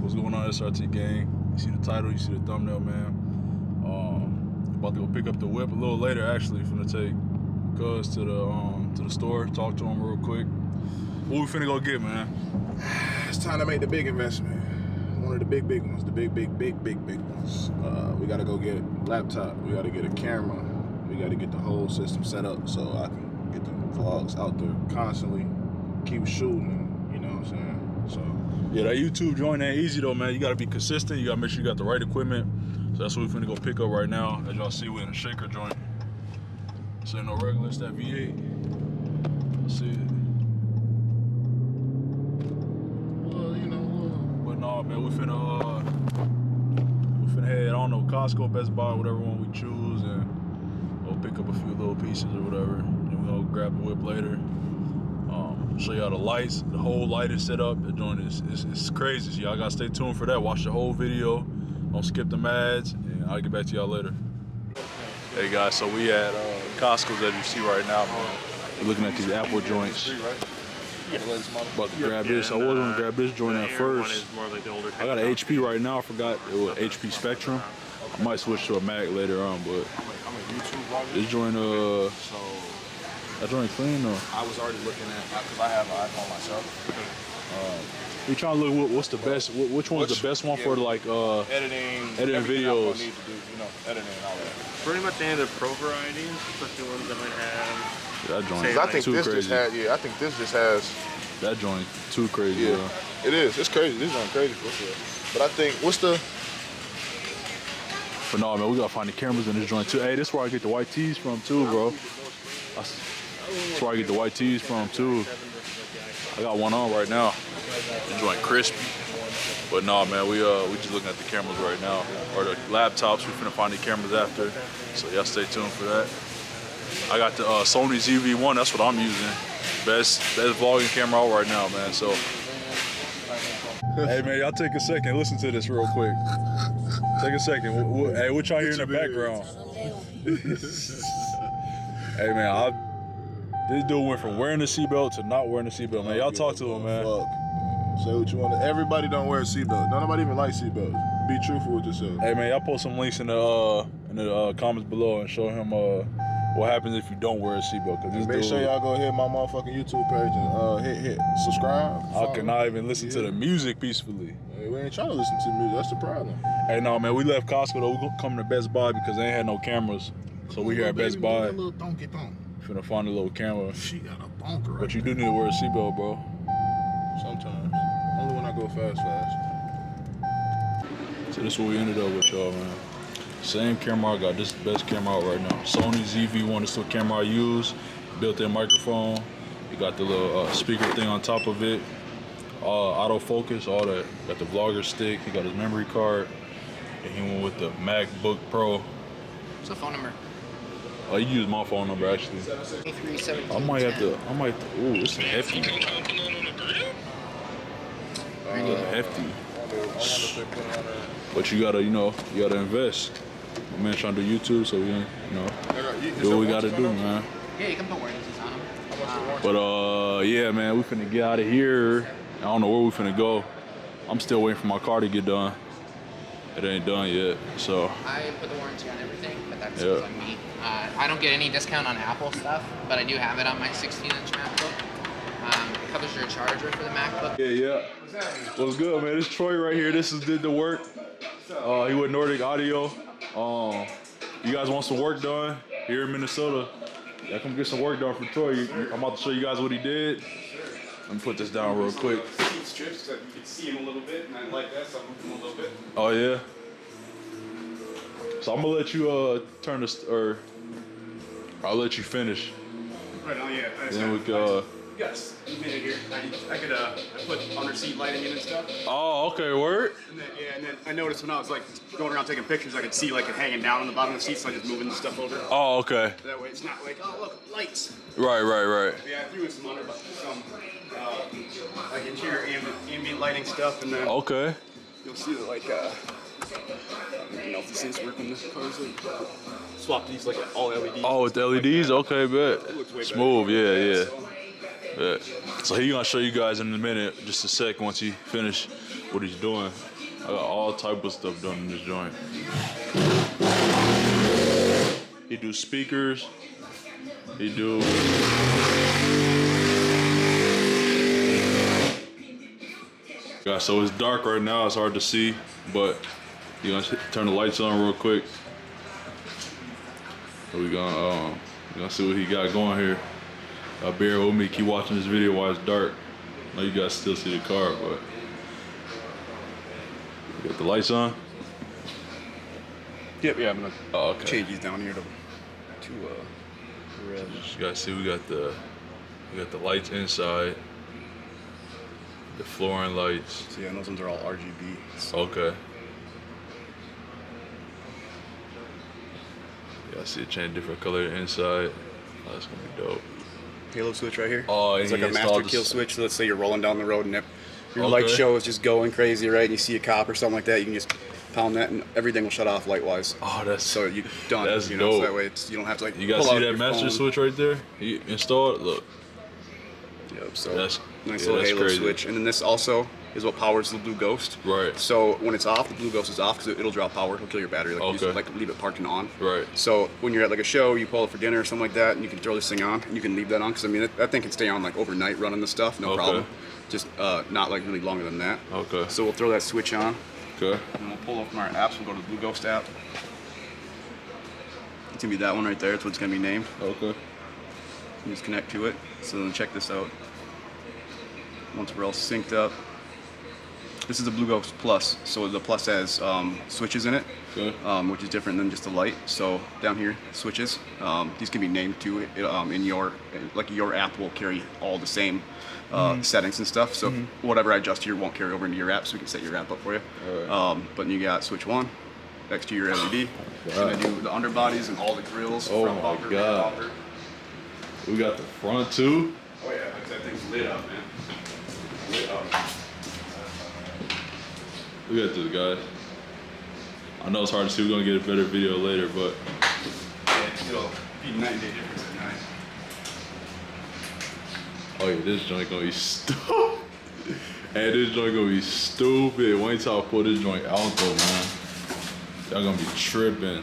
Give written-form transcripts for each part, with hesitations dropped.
What's going on, SRT gang? You see the title, you see the thumbnail, man. About to go pick up the whip a little later. Actually, finna take Cuz to the store, talk to him real quick. What we finna go get, man? It's time to make the big investment. One of the big ones, the big ones. We gotta go get a laptop. We gotta get a camera. We gotta get the whole system set up so I can get the vlogs out there constantly. Keep shooting, you know what I'm saying? So yeah, that YouTube joint ain't easy though, man. You gotta be consistent. You gotta make sure you got the right equipment. So that's what we finna go pick up right now. As y'all see, we're in a shaker joint. This ain't no regular, it's that V8. Let's see it. well, you know, But nah, man, we finna head, I don't know, Costco, Best Buy, whatever one we choose, and we'll pick up a few little pieces or whatever. And we'll grab the whip later. Show y'all the lights, the whole lighting setup. The joint is crazy. So y'all gotta stay tuned for that. Watch the whole video. Don't skip them ads, and I'll get back to y'all later. Hey guys, so we at Costco's as you see right now, man. We're looking at these Apple joints. About to grab this. I was gonna grab this joint at first. I got an HP right now. I forgot it was HP Spectrum. I might switch to a Mac later on, but this joint, that joint clean though. I was already looking at, because I have an iPhone myself. We trying to look what's the best. Which one's the best one for like editing videos? Need to do, you know, editing and all that. Pretty much any of the pro varieties, especially ones that might have. That joint I think too this crazy. I think this just has. That joint too crazy. Yeah, Bro. it is. It's crazy. This joint crazy for sure. But I think what's the? But no, man, we gotta find the cameras in this joint too. Hey, this is where I get the white tees from too, bro. That's where I get the white tees from too. I got one on right now. The joint crispy. But no, man, we just looking at the cameras right now, or the laptops. We finna find the cameras after, so y'all stay tuned for that. I got the Sony ZV-1. That's what I'm using. Best vlogging camera out right now, man. So, hey man, y'all take a second. Listen to this real quick. Take a second. Hey, what y'all hear in the background? Hey man, this dude went from wearing the seatbelt to not wearing the seatbelt, man. Y'all talk to him, man. Fuck. Say what you want. Everybody don't wear a seatbelt. Nobody even likes seatbelts. Be truthful with yourself. Hey man, y'all post some links in the comments below and show him what happens if you don't wear a seatbelt. Cause Make sure y'all go hit my motherfucking YouTube page and hit subscribe. I cannot even listen to the music peacefully. Hey, we ain't trying to listen to the music. That's the problem. Hey, no man, we left Costco though. We come to Best Buy because they ain't had no cameras. So we here at Best Buy. Little donkey thong. Finna find a little camera. She got a bonker. Right But you do need to wear a seatbelt, bro. Sometimes. Only when I go fast. So this is what we ended up with, y'all, man. Same camera I got. This is the best camera out right now. Sony ZV-1 is the camera I use. Built-in microphone. You got the little speaker thing on top of it. Autofocus, all that. Got the vlogger stick. He got his memory card. And he went with the MacBook Pro. What's the phone number? Oh, you use my phone number actually. I might have to. Ooh, this is hefty. Hefty. But you gotta, you gotta invest. My man trying to do YouTube, so we, do what we gotta do, man. Yeah, you can put warranties on them. But yeah, man, we finna get out of here. I don't know where we finna go. I'm still waiting for my car to get done. It ain't done yet, so. I put the warranty on everything, but that's like me. I don't get any discount on Apple stuff, but I do have it on my 16-inch MacBook. It covers your charger for the MacBook. Yeah. What's good, man? This is Troy right here. This did the work. He with Nordic Audio. You guys want some work done here in Minnesota? Yeah, come get some work done for Troy. I'm about to show you guys what he did. Let me put this down real quick. Strips so you can see him a little bit, and I like that, so I moved him a little bit. Oh yeah. So I'm gonna let you turn this, or I'll let you finish. Right on, yeah. Then we can. Yes, a minute here. I could I put under seat lighting in and stuff. Oh, okay, word. And then, and then I noticed when I was like going around taking pictures, I could see like it hanging down on the bottom of the seat, so I just moving the stuff over. Oh, okay. That way it's not like, oh look, lights. Right. Yeah, I threw in some like interior ambient lighting stuff, and then you'll see that like I don't know if this is working. This car's like swap these like all LEDs. Oh, with the LEDs, like okay, bet. It looks way Smooth, better. yeah. So he gonna show you guys in a minute, just a sec, once he finish what he's doing. I got all type of stuff done in this joint. He do speakers. He do. Yeah, so it's dark right now. It's hard to see, but you gonna turn the lights on real quick. So we gonna see what he got going here. Bear with me. Keep watching this video while it's dark. I know you guys still see the car, but you got the lights on. Yep, yeah, I'm gonna okay. change these down here to red. You guys see we got the lights inside, the flooring lights. So yeah, those ones are all RGB. Okay. Yeah, I see it change different color inside. Oh, that's gonna be dope. Halo switch right here. Oh, it's like a master kill switch. So let's say you're rolling down the road and your okay. light show is just going crazy, right? And you see a cop or something like that, you can just pound that and everything will shut off light-wise. Oh, that's so you done. That's you know, dope. So that way you don't have to like. You guys pull see out that your master phone. switch right there? He installed. Look. Yep. So That's nice little Halo crazy. switch, and then this also is what powers the Blue Ghost. Right. So when it's off, the Blue Ghost is off because it'll drop power. It'll kill your battery. Like you just, like leave it parked and on. Right. So when you're at like a show, you pull it for dinner or something like that, and you can throw this thing on, and you can leave that on because I mean that thing can stay on like overnight running the stuff, no problem. Just not like really longer than that. Okay. So we'll throw that switch on. Okay. And we'll pull up from our apps. We'll go to the Blue Ghost app. It's gonna be that one right there. That's what it's gonna be named. Okay. You just connect to it. So then check this out. Once we're all synced up. This is the Blue Ghost Plus. So the Plus has switches in it, which is different than just the light. So down here, switches. These can be named too. In your app will carry all the same settings and stuff. So whatever I adjust here won't carry over into your app. So we can set your app up for you. Right. But you got switch 1 next to your LED. It's gonna do the underbodies and all the grills. Oh front my bumper, God. rear bumper. We got the front too. Oh yeah, that thing's lit up, man. Lit up. Look at this, guys. I know it's hard to see. We're gonna get a better video later, but Yeah, it'll be 9-day difference at night. oh yeah, this joint gonna be stupid. Hey, this joint gonna be stupid. Wait till I pull this joint out though, man. Y'all gonna be tripping.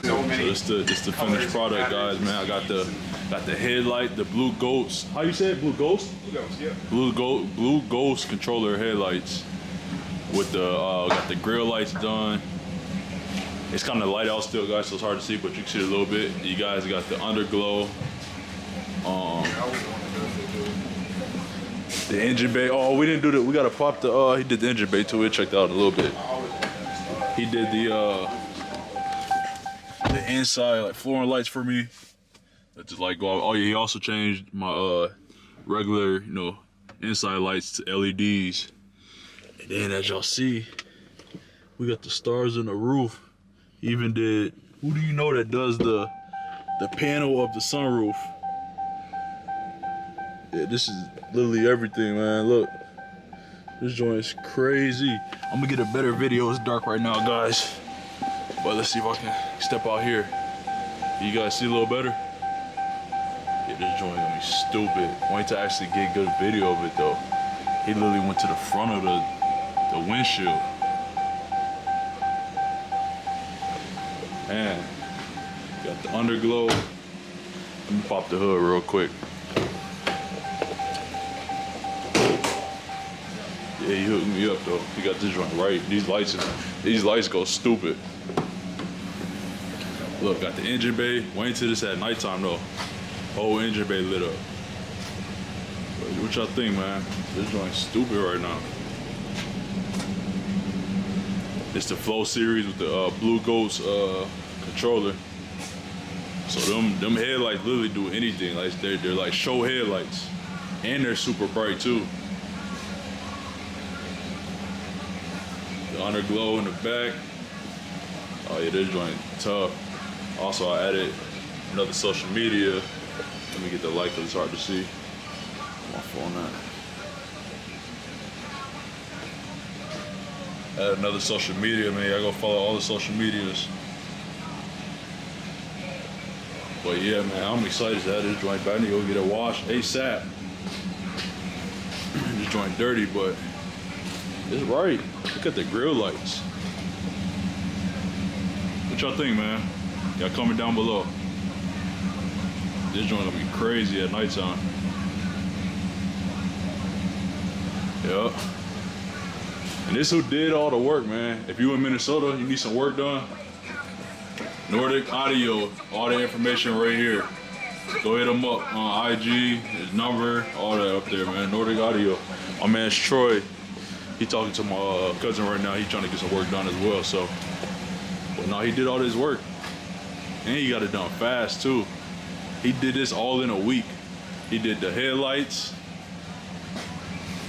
So many. So this the finished product, guys, man. I got the headlight, the Blue Ghost. How you say it? Blue Ghost? Blue Ghost, yeah. Blue Ghost controller headlights with the got the grill lights done. It's kind of light out still, guys, so it's hard to see, but you can see it a little bit. You guys got the Underglow. The engine bay. Oh, we didn't do that. We gotta pop the. He did the engine bay too. We checked out a little bit. He did the inside like flooring lights for me. That just like go out. Oh yeah, he also changed my regular, inside lights to LEDs. And then as y'all see, we got the stars in the roof. He even did. Who do you know that does the panel of the sunroof? Yeah, this is literally everything, man. Look, this joint is crazy. I'm gonna get a better video. It's dark right now, guys. But let's see if I can step out here. You guys see a little better? Yeah, this joint gonna be stupid. Wait to actually get good video of it though. He literally went to the front of the windshield. Man, got the Underglow. Let me pop the hood real quick. Yeah, he hooked me up though. He got this joint right. These lights go stupid. Look, got the engine bay. Wait till this at nighttime though. Whole engine bay lit up. What y'all think, man? This joint's stupid right now. It's the Flow series with the Blue Ghost controller. So them headlights literally do anything. Like they're like show headlights, and they're super bright too. The Underglow in the back. Oh yeah, this joint tough. Also, I added another social media. Let me get the light because it's hard to see. My phone now. Add another social media, man. I go follow all the social medias. But yeah, man, I'm excited to have this joint back. I need to go get it washed ASAP. This joint dirty, but It's right. Look at the grill lights. What y'all think, man? Y'all comment down below. This joint gonna be crazy at nighttime. Yup. And this who did all the work, man. If you in Minnesota, you need some work done. Nordic Audio, all the information right here. Go hit him up on IG, his number, all that up there, man. Nordic Audio. My man's Troy. He talking to my cousin right now. He trying to get some work done as well. So, but no, he did all this work, and he got it done fast too. He did this all in a week. He did the headlights,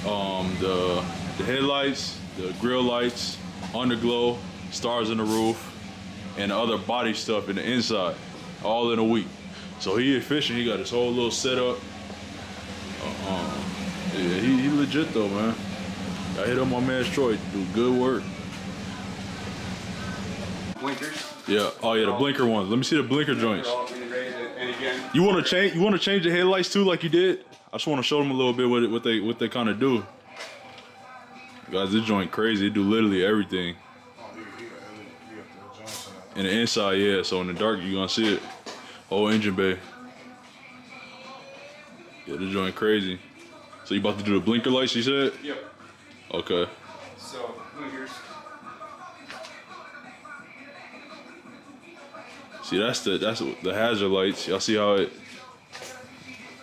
the headlights, the grill lights, underglow, stars in the roof, and the other body stuff in the inside, all in a week. So he efficient. He got his whole little setup. Yeah, he legit though, man. I hit up my man Troy. Do good work. Blinkers. Yeah. Oh yeah, the blinker ones. Let me see the blinker joints. And again, You want to change? You want to change the headlights too, like you did? I just want to show them a little bit what they kind of do. Guys, this joint crazy. They do literally everything. In the inside, yeah. So in the dark, you gonna see it. Whole engine bay. Yeah, this joint crazy. So you about to do the blinker lights? You said? Yep. Okay. So blinkers. See, that's the hazard lights. Y'all see how it?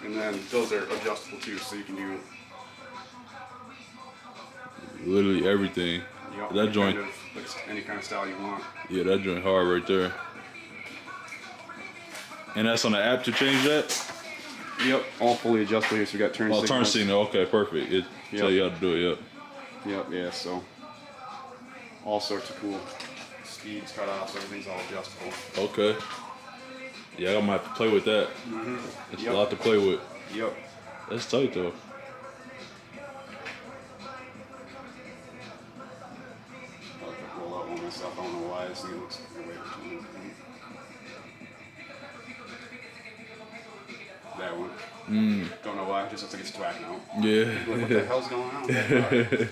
And then those are adjustable too, so you can do Literally everything. That joint. Any kind of style you want. Yeah, that joint hard right there. And that's on the app to change that? Yep. All fully adjustable here, so we got turn signals. Turn signal. Okay, perfect. It tell you how to do it. Yep. Yep. Yeah. So all sorts of cool speeds, cutoffs, everything's all adjustable. Okay. Yeah, I'm gonna have to play with that. It's a lot to play with. Yep. That's tight though. I'll have to roll out one myself. I don't know why. This thing looks way too. That one. Don't know why. It just looks like it's twack now. Yeah. Like, what the hell's going on? Right.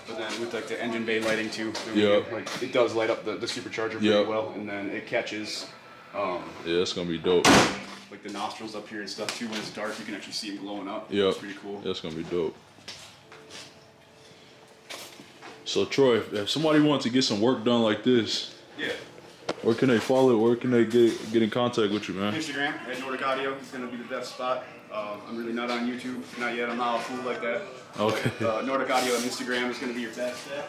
But then with like the engine bay lighting too, like it does light up the supercharger pretty well, and then it catches. Yeah, it's gonna be dope. Like the nostrils up here and stuff too. When it's dark, you can actually see them glowing up. Yeah, it's pretty cool. That's gonna be dope. So Troy, if somebody wants to get some work done like this, where can they follow? Where can they get in contact with you, man? Instagram at Nordic Audio is gonna be the best spot. I'm really not on YouTube, not yet. I'm not a fool like that. Okay. Nordic Audio on Instagram is gonna be your best bet.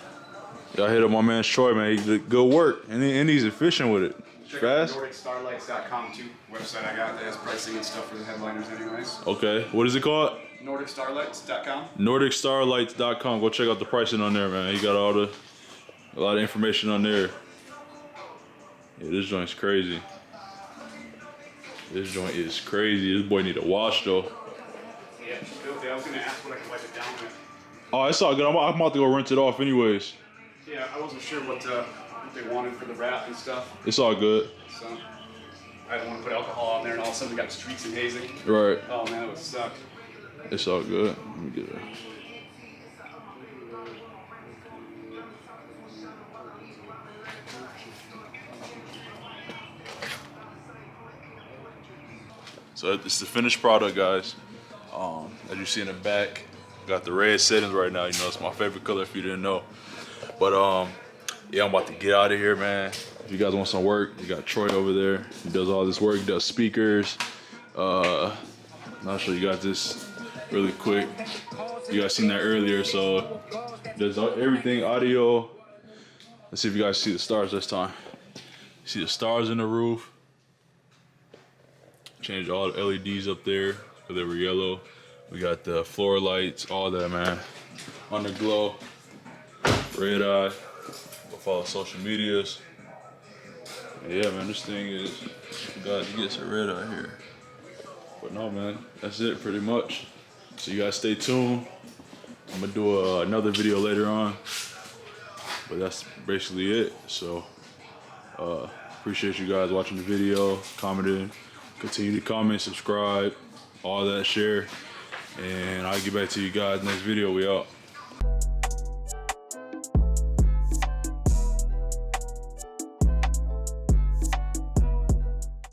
Y'all hit up my man Troy, man. He did good work, and he's efficient with it. Check Fast. out NordicStarlights.com too. Website I got that has pricing and stuff for the headliners, anyways. Okay. What is it called? NordicStarlights.com. NordicStarlights.com. Go check out the pricing on there, man. You got a lot of information on there. Yeah, this joint's crazy. This joint is crazy. This boy need a wash though. Yeah, filthy. I was gonna ask what I can wipe it down with. Oh, it's all good. I'm about to go rinse it off anyways. Yeah, I wasn't sure what they wanted for the wrap and stuff. It's all good. So I didn't want to put alcohol on there, and all of a sudden we got streaks and hazing. Right. Oh man, it would suck. It's all good. Let me get it. So this is the finished product, guys. As you see in the back, got the red settings right now. You know, it's my favorite color if you didn't know. But yeah, I'm about to get out of here, man. If you guys want some work, you got Troy over there. He does all this work. He does speakers. I'll show you guys this really quick. You guys seen that earlier, so does everything audio. Let's see if you guys see the stars this time. See the stars in the roof. Changed all the LEDs up there because they were yellow. We got the floor lights, all that, man. Underglow, Redeye. Go follow social medias. Yeah, man, this thing is, got to get some Redeye here. But no, man, that's it pretty much. So you guys stay tuned. I'm gonna do another video later on. But that's basically it. So appreciate you guys watching the video, commenting. Continue to comment, subscribe, all that, share. And I'll get back to you guys next video. We out.